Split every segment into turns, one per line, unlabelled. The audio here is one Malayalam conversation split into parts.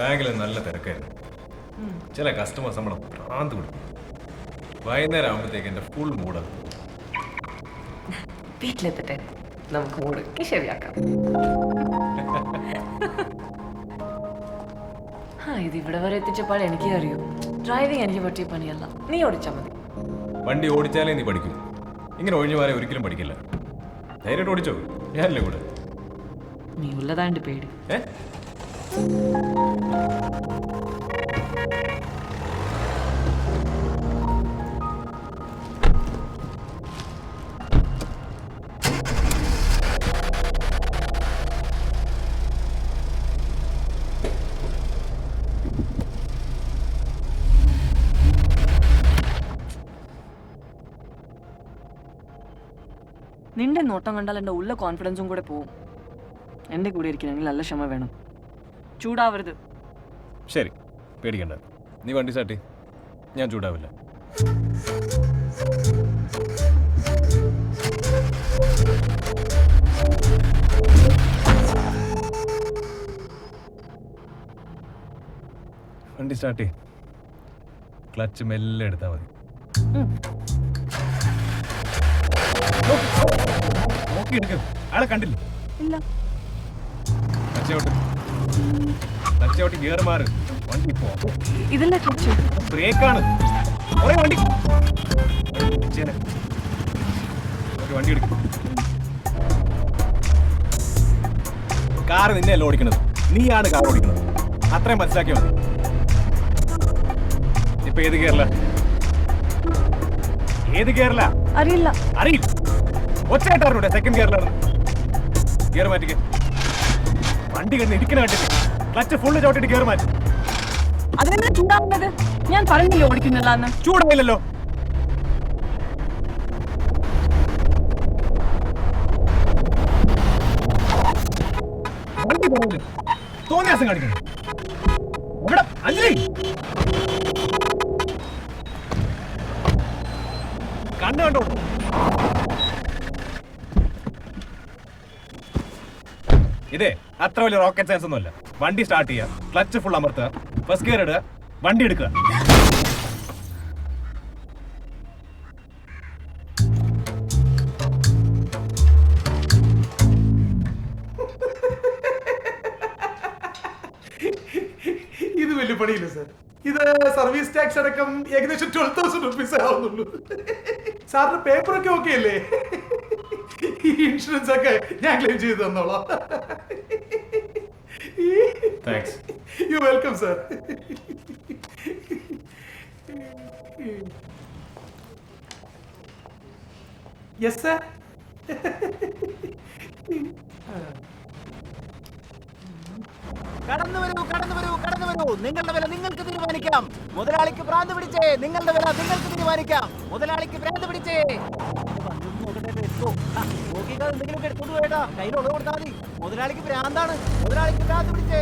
ബാങ്കിൽ നല്ല തിരക്കായിരുന്നു. ചില കസ്റ്റമേഴ്സ് നമ്മളെ ഭ്രാന്ത് കൊടുക്കും. വൈകുന്നേരം ആകുമ്പോഴത്തേക്ക് എൻ്റെ ഫുൾ മൂടാണ്.
വീട്ടിലെത്തിട്ടെ നമുക്ക് മൂടൊക്കെ ശരിയാക്കാം. ഇത് ഇവിടെ വരെ എത്തിച്ചപ്പോൾ എനിക്ക് അറിയൂ, ഡ്രൈവിംഗ് എനിക്ക് പറ്റിയ പണിയല്ല. നീ ഓടിച്ചാൽ മതി.
വണ്ടി ഓടിച്ചാലേ നീ പഠിക്കൂ. ഇങ്ങനെ ഒഴിഞ്ഞു മാറി ഒരിക്കലും പഠിക്കില്ല. ധൈര്യമായിട്ട് ഓടിച്ചോ, ഞാനല്ലേ കൂടെ.
നീ ഉള്ളതാണ്ട് പേടി. നിന്റെ നോട്ടം കണ്ടാൽ എൻ്റെ ഉള്ള കോൺഫിഡൻസും കൂടെ പോവും. എൻ്റെ കൂടെ ഇരിക്കണമെങ്കിൽ നല്ല ക്ഷമ വേണം. ചൂടാവരുത്.
ശരി, പേടിക്കണ്ട. നീ വണ്ടി സ്റ്റാർട്ട് ചെയ്യ്, ഞാൻ ചൂടാവില്ല. വണ്ടി സ്റ്റാർട്ട് ചെയ്യ്. ക്ലച്ച് മെല്ലെ എടുത്താൽ മതി. നോക്കി എടുക്കും. ആളെ കണ്ടില്ല.
ഇല്ല.
ടച്ചോട്ട് ഗിയർ മാറ്. വണ്ടി പോ.
ഇതല്ല ടച്ച്,
ബ്രേക്കാണ്. വണ്ടി വണ്ടി എടുക്കും. കാറ് നിന്നെയല്ല ഓടിക്കണത്, നീയാണ് കാർ ഓടിക്കുന്നത്. അത്രയും മനസ്സിലാക്കിയാൽ മതി. ഇപ്പൊ ഏത് ഗിയറില? ഏത് ഗിയറില?
അറിയില്ല.
അറിയില്ല. ഒച്ചയായിട്ടാറിലൂടെ സെക്കൻഡ് ഗിയറിലാണ്. ഗിയർ മാറ്റിക്ക്. വണ്ടി കിടന്ന് ഇടിക്കണ കണ്ടില്ല. ക്ലച്ച് ഫുള്ള് ചവിട്ടിട്ട് ഗിയർ മാറ്റി.
അതിനെന്താ ചൂടാവുന്നത്? ഞാൻ പറഞ്ഞില്ലേ ഓടിക്കുന്നില്ല എന്ന്.
ചൂടായില്ലല്ലോ. വണ്ടി പോകില്ല. തോന്നിയാസം കാണിക്കണം. ഇവിടെ അല്ലേ കണ്ണു കണ്ടോ? ഇതേ അത്ര വലിയ റോക്കറ്റ് സയൻസ് ഒന്നുമല്ല. വണ്ടി സ്റ്റാർട്ട് ചെയ്യുക, ക്ലച്ച് ഫുൾ അമർത്തുക, ഫസ്റ്റ് ഗിയർ ഇടുക, വണ്ടി എടുക്കുക.
ഇത് വലിയ പണിയില്ല സാർ. ഇത് സർവീസ് ടാക്സ് അടക്കം ഏകദേശം 12,000 റുപ്പീസ് ആവുന്നുള്ളൂ. സാറിന്റെ പേപ്പറൊക്കെ ഓക്കെ അല്ലേ? ഈ ഇൻഷുറൻസ് ഒക്കെ ഞാൻ ക്ലെയിം ചെയ്ത് തന്നോളാം.
Thanks.
You welcome sir. Yes sir.
കടന്നു വരൂ, കടന്നു വരൂ, കടന്നു വരൂ. നിങ്ങളുടെ വില നിങ്ങൾക്ക് തീരുമാനിക്കാം. മുതലാളിക്ക് ഭ്രാന്ത് പിടിച്ചേ, നിങ്ങളുടെ വില നിങ്ങൾക്ക് തീരുമാനിക്കാം. മുതലാളിക്ക് ഭ്രാന്ത് പിടിച്ചേ. എന്തെങ്കിലും എടുത്തോണ്ട് പോയേട്ടാ, കയ്യിലുള്ള കൊടുത്താൽ മതി. മുതലാളിക്ക് ഭ്രാന്താണ്, മുതലാളിക്ക് ഭ്രാന്ത് പിടിച്ചേ.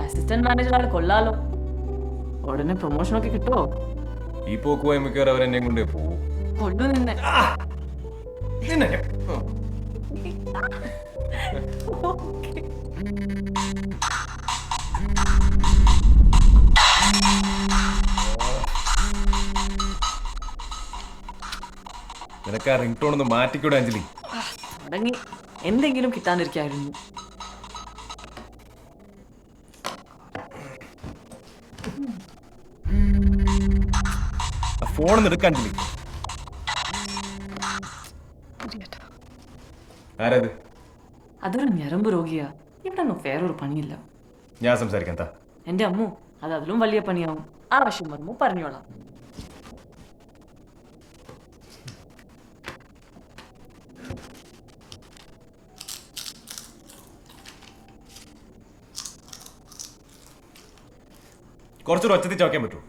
അസിസ്റ്റന്റ് മാനേജർ ആൾ കൊള്ളാലോ. ഉടനെ പ്രൊമോഷൻ ഒക്കെ കിട്ടുമോ?
ഈ പോക്ക് പോയി മിക്കവാറും അവരെന്നെ കൊണ്ടേ പോകും.
കൊണ്ടു നിന്നെ.
നിനക്ക് ആ റിംഗ് ടോൺ ഒന്ന് മാറ്റിക്കൂടെ അഞ്ജലി?
തുടങ്ങി. എന്തെങ്കിലും കിട്ടാണ്ടിരിക്കായിരുന്നു.
ഫോൺ എടുക്കാൻ അഞ്ജലി. ആരത്?
അതൊരു ഞരമ്പ് രോഗിയാ. ഇവിടെ ഒന്നും വേറൊരു പണിയില്ല.
ഞാൻ സംസാരിക്കാം.
എന്റെ അമ്മു, അത് അതിലും വലിയ പണിയാവും. ആവശ്യം വരുമ്പോ പറഞ്ഞോളാം.
കുറച്ചൊരു ഒച്ചത്തിൽ ചോക്കാൻ പറ്റുമോ?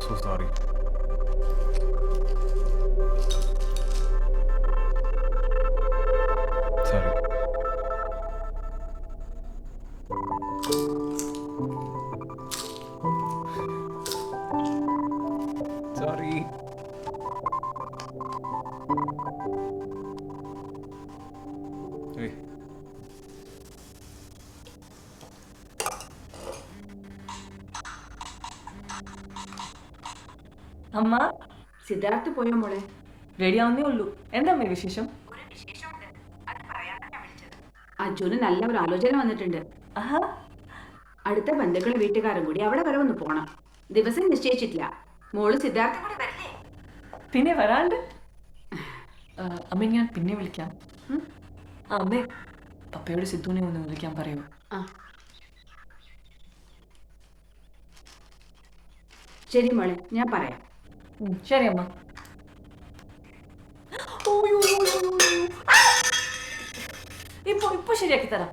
So sorry.
അമ്മ
സിദ്ധാർത്ഥ് പോയോ മോളെ?
റെഡി ആവുന്നേ ഉള്ളൂ. എന്താ അമ്മേ വിശേഷം?
അജുന് നല്ല ഒരു ആലോചന വന്നിട്ടുണ്ട്.
ആഹാ,
അടുത്ത ബന്ധുക്കളും വീട്ടുകാരും കൂടി അവിടെ വരെ ഒന്ന് പോണം. ദിവസം നിശ്ചയിച്ചിട്ടില്ല. മോള് സിദ്ധാർത്ഥ കൂടി വരില്ലേ?
പിന്നെ വരാണ്ട്. അമ്മ ഞാൻ പിന്നെ വിളിക്കാം. അമ്മേ പപ്പയോട് സിദ്ധുവിനെ ഒന്ന് വിളിക്കാൻ പറയൂ.
ആ ശരി മോളെ, ഞാൻ പറയാം.
ശരി അമ്മ. ഇപ്പൊ ശരിയാക്കി തരാം.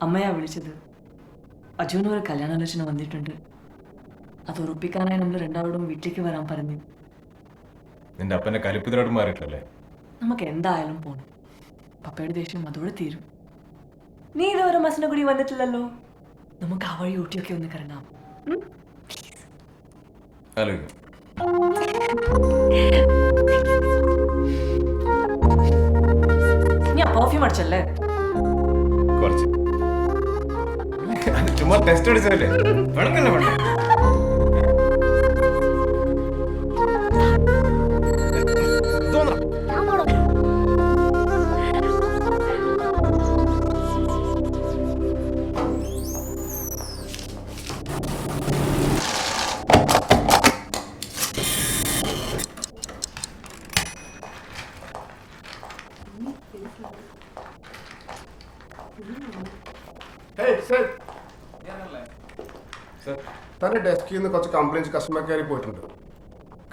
അമ്മയാ വിളിച്ചത്. അജുവിന് ഒരു കല്യാണാലോചന വന്നിട്ടുണ്ട്. അത് ഉറപ്പിക്കാനായി നമ്മൾ രണ്ടാളോടും വീട്ടിലേക്ക് വരാൻ പറഞ്ഞു.
നിന്റെ അപ്പന്റെ കലിപ്പിതരോട് മാറിയിട്ടല്ലേ?
നമുക്ക് എന്തായാലും പോണം. പപ്പയുടെ ദേഷ്യം അതോടെ തീരും. നീ ഇതുവരെ മസിനെ കൂടി വന്നിട്ടില്ലല്ലോ. നമുക്ക് ആ വഴി ഊട്ടിയൊക്കെ ഒന്ന് കറങ്ങാം.
ആലോചിക്കും.
ഞാൻ പെർഫ്യൂം അടിച്ചല്ലേ?
കുറച്ച് ചുമ്മാ ടെസ്റ്റ് അടിച്ചതല്ലേ? വേണമെന്നല്ലേ വേണ്ട.
തന്റെ ഡെസ്കിൽ നിന്ന് കുറച്ച് കംപ്ലയിൻസ് കസ്റ്റമർ കെയറിൽ പോയിട്ടുണ്ട്.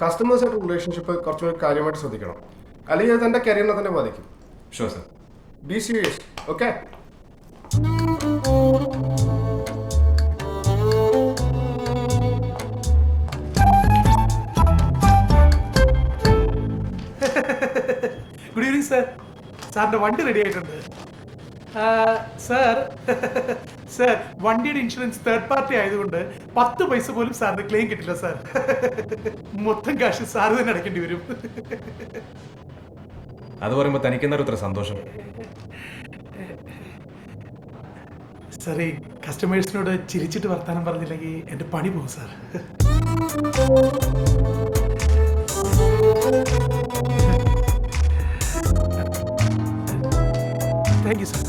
കസ്റ്റമേഴ്സായിട്ട് റിലേഷൻഷിപ്പ് കുറച്ചുകൂടി കാര്യമായിട്ട് ശ്രദ്ധിക്കണം, അല്ലെങ്കിൽ അത് തന്റെ കരിയറിനെ തന്നെ ബാധിക്കും.
Sure sir.
Be serious, okay?
Good evening sir. സാറിന്റെ വണ്ടി റെഡി ആയിട്ടുണ്ട്. സാർ സാർ, വണ്ടിയുടെ ഇൻഷുറൻസ് തേർഡ് പാർട്ടി ആയതുകൊണ്ട് 10 പൈസ പോലും സാറിന് ക്ലെയിം കിട്ടില്ല സാർ. മൊത്തം കാശ് സാറ് തന്നെ അടയ്ക്കേണ്ടി വരും.
അത് പറയുമ്പോ തനിക്കെന്താ ഇത്ര സന്തോഷം?
സാറേ, കസ്റ്റമേഴ്സിനോട് ചിരിച്ചിട്ട് വർത്താനം പറഞ്ഞില്ലെങ്കിൽ എന്റെ പണി പോകും സാർ. Thank you sir.